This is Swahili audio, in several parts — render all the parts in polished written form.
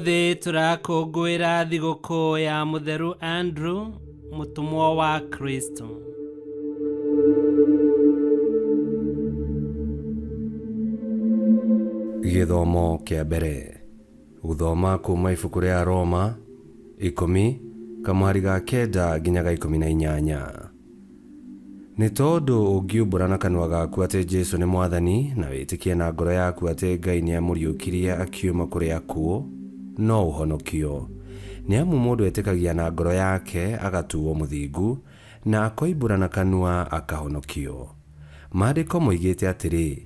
Umuthi turakũngũĩra thigũkũ ya Mũtheru Andrew, mũtumwo wa Kristo. Gĩthomo kĩa mbere. Gũthoma kuuma ibuku rĩa Roma 10:9 nginya 18. Nĩ tondũ ũngiumbũra na kanua gaku atĩ Jesũ nĩ Mwathani na wĩtĩkie na ngoro yaku atĩ Ngai nĩ amũriũkirie akiuma kũrĩ akuũ, no ũhonokio. Nĩ amu mũndũ etĩkagia na ngoro yake agatuo mũthingu, na akoimbũra na kanua akahonokio. Maandĩko moigĩte atĩrĩ,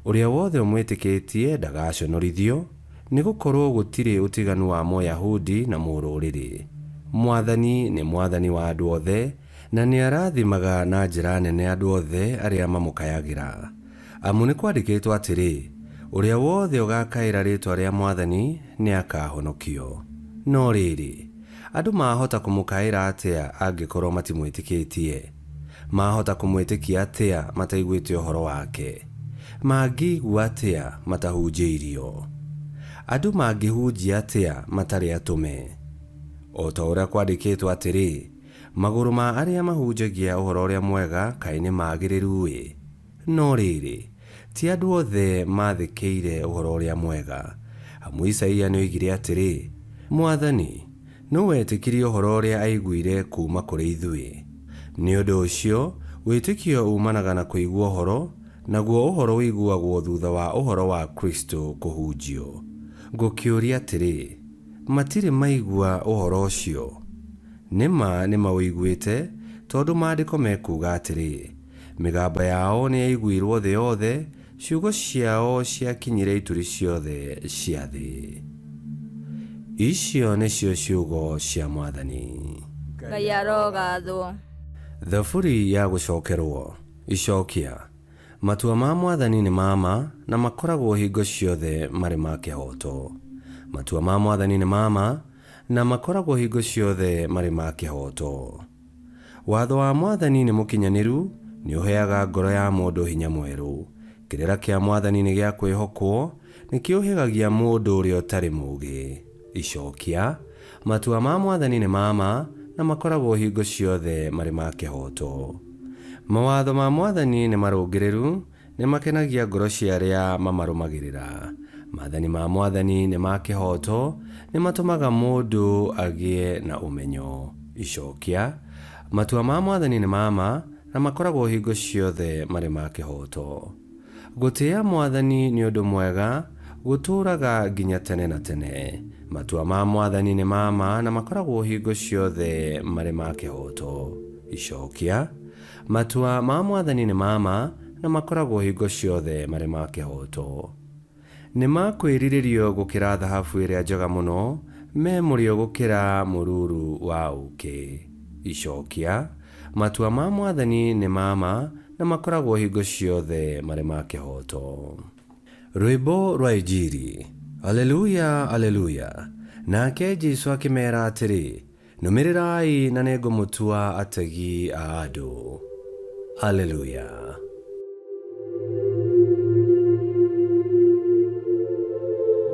ũrĩa wothe ũmwĩtĩkĩtie ndagaconorithio, nĩ gũkorwo gũtirĩ ũtiganu wa Mũyahudi na Mũrũrĩrĩ. Mwathani nĩ Mwathani wa andũ othe, na nĩ arathimaga na njĩra nene andũ othe arĩa mamũkayagĩra. Amu nĩ kwandĩkĩtwo atĩrĩ, ũrĩa wothe ũgakaĩra rĩĩtwa rĩa Mwathani nĩ akahonokio. No rĩrĩ, andũ mahota kũmũkaĩra atĩa angĩkorwo matimwĩtĩkĩtie? Mahota kũmwĩtĩkia atĩa mataiguĩte ũhoro wake? Mangĩigua atĩa matahunjĩirio? Andũ mangĩhunjia atĩa matarĩ atũme? O ta ũrĩa kwandĩkĩtwo atĩrĩ, magũrũ ma arĩa mahunjagia ũhoro ũrĩa mwega kaĩ nĩ magĩrĩru-ĩ. No rĩrĩ, ti andũ othe mathĩkĩire ũhoro ũrĩa mwega. Amu Isaia nĩ oigire atĩrĩ, Mwathani no wetĩkirie ũhoro ũrĩa aiguire kuuma kũrĩ ithuĩ. Nĩ ũndũ ũcio, wĩtĩkio umanaga na kũigua ũhoro, naguo ũhoro wĩiguagwo thutha wa ũhoro wa Kristo kũhunjio. Ngũkĩũria atĩrĩ, matirĩ maigua ũhoro ũcio? Nĩma nĩ maũiguĩte, tondũ maandĩko mekuuga atĩrĩ, mĩgambo yao nĩ yaiguirwo thĩ yothe, ciugo ciao ciakinyire ituri ciothe cia thĩ. Icio nĩcio ciugo cia Mwathani. Ngai arogathwo. Thaburi ya gũcokerwo. Icokia. Matua ma Mwathani nĩ mama, na makoragwo hingo ciothe marĩ ma kĩhooto. Matua ma Mwathani nĩ mama, na makoragwo hingo ciothe marĩ ma kĩhooto. Watho wa Mwathani nĩ mũkinyanĩru, nĩ ũheaga ngoro ya mũndũ hinya mwerũ. Kĩrĩra kĩa Mwathani nĩ gĩa kwĩhokwo, nĩ kĩũhĩgagia mũndũ ũrĩa ũtarĩ mũũgĩ. Icokia. Matua ma Mwathani nĩ mama, na makoragwo hingo ciothe marĩ ma kĩhooto. Mawatho ma Mwathani nĩ marũngĩrĩru, nĩ makenagia ngoro cia arĩa mamarũmagĩrĩra. Maathani ma Mwathani nĩ ma kĩhooto, nĩ matũmaga mũndũ agĩe na ũmenyo. Icokia. Matua ma Mwathani nĩ mama, na makoragwo hingo ciothe marĩ ma kĩhooto. Gũtĩĩa Mwathani nĩ ũndũ mwega, gũtũũraga nginya tene na tene. Matua ma Mwathani nĩ mama, na makoragwo hingo ciothe marĩ ma kĩhooto. Icokia. Matua ma Mwathani nĩ mama, na makoragwo hingo ciothe marĩ ma kĩhooto. Nĩ makwĩrirĩrio gũkĩra thahabu ĩrĩa njega mũno, me mũrĩo gũkĩra mũruru wa ũũkĩ. Icokia. Matua ma Mwathani nĩ mama, na makoragwo hingo ciothe marĩ ma kĩhooto. Rwĩmbo rwa Injili. Aleluya, aleluya. Nake Jesũ akĩmeera atĩrĩ, nũmĩrĩrai na nĩngũmũtua ategi a andũ. Aleluya.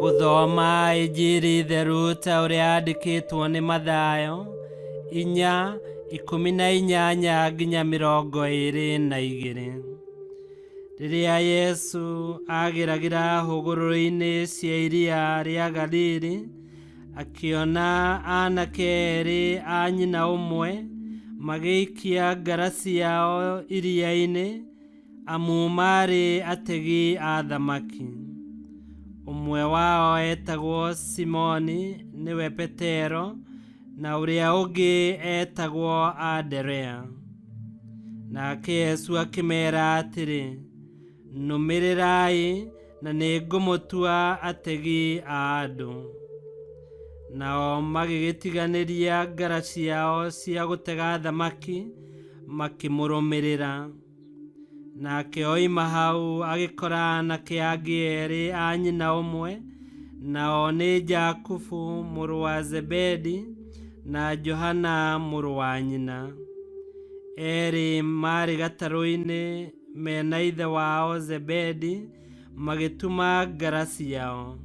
Gũthoma Injili theru ta ũrĩa yandĩkĩtwo nĩ Mathayo 4:18 nginya 22. Rĩrĩa Yesu ageragĩra hũgũrũrũ-inĩ cia iria rĩa Galili, akĩona aanake erĩ a nyina ũmwe magĩikia ngara ciao iria-inĩ, amu maarĩ ategi a thamaki. Ũmwe wao etagwo Simoni, nĩwe Petero, na ũrĩa ũngĩ etagwo Anderea. Nake Yesu akĩmeera atĩrĩ, nũmĩrĩrai na nĩngũmũtua ategi a andũ. Nao magĩgĩtiganĩria ngara ciao cia gũtega thamaki, makĩmũrũmĩrĩra. Nake oima hau agĩkora aanake angĩ erĩ a nyina ũmwe, nao nĩ Jakubu mũrũ wa Zebedi na Johana mũrũ wa nyina. Erĩ maarĩ gatarũ-inĩ mena ithe wao Zebedi, magĩtuma ngara ciao.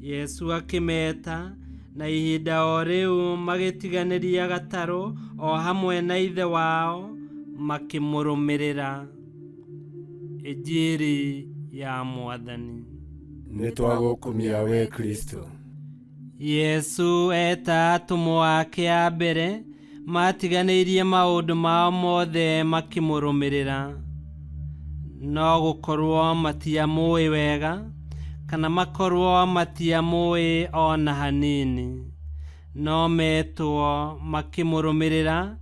Yesu akimeta, na ihinda o riu magitiganiria gataro o hamwe na ithe wao makimũrũmĩrĩra. Injiri ya Mwathani. Nĩtwagũkumia we Kristo. Yesu eta atũmwo ake a mbere matiganĩirie maũndũ mao mothe makimũrũmĩrĩra. No gũkorwo matiamũĩ wega, kana makorwo matiamũĩ ona hanini. No metwo makimũrũmĩrĩra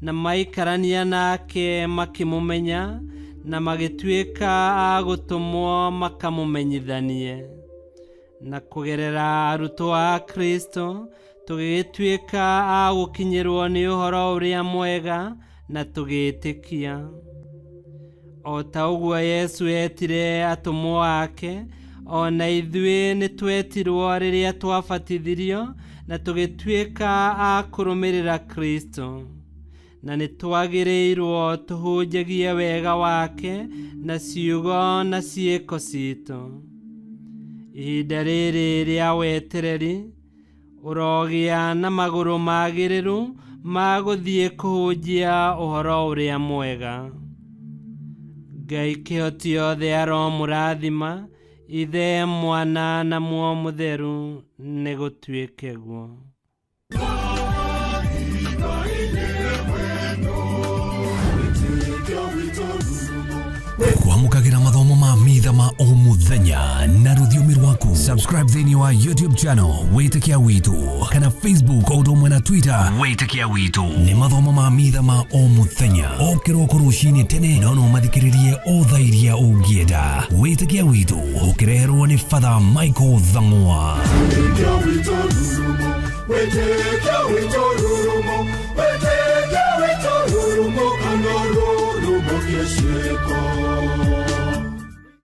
na maikarania nake makimũmenya na magĩtuĩka a gũtũmwo makamũmenyithanie. Na kũgerera arutwo a Kristo tũgĩtuĩka a gũkinyĩrwo nĩ ũhoro ũrĩa mwega na tũgĩtĩkia. O ta ũguo Yesu etire atũmwo ake, ona ithuĩ nĩtwetirwo rĩrĩa twabatithirio na tũgĩtuĩka a kũrũmĩrĩra Kristo. Na nĩtwagĩrĩirwo tũhunjagie wega wake na ciugo na ciĩko citũ. Ihinda rĩrĩ rĩa wetereri ũrogĩa na magũrũ magĩrĩru ma gũthiĩ kũhunjia ũhoro ũrĩa mwega. Ngai kĩhoti othe aromũrathima, Ithe, Mwana na Muoyo Mũtheru, nĩ gũtuĩke guo. Kwamũkagĩra mathomo ma mitha ma o mũthenya na rũthiomi rwaku. Subscribe thĩinĩ wa YouTube channel Wĩtĩkia Witũ, kana Facebook o ũndũ ũmwe na Twitter Wĩtĩkia Witũ. Nĩ mathomo ma mitha ma o mũthenya, o kĩroko rũcinĩ tene, no mathikĩrĩrie o thaa iria ũngĩenda. Wĩtĩkia Witũ ũkĩreherwo nĩ Father Michael Thang'wa. Wĩtĩkia Witũ rurumo, Wĩtĩkia Witũ rurumo, Wĩtĩkia Witũ rurumo, kana rurumo kĩciko.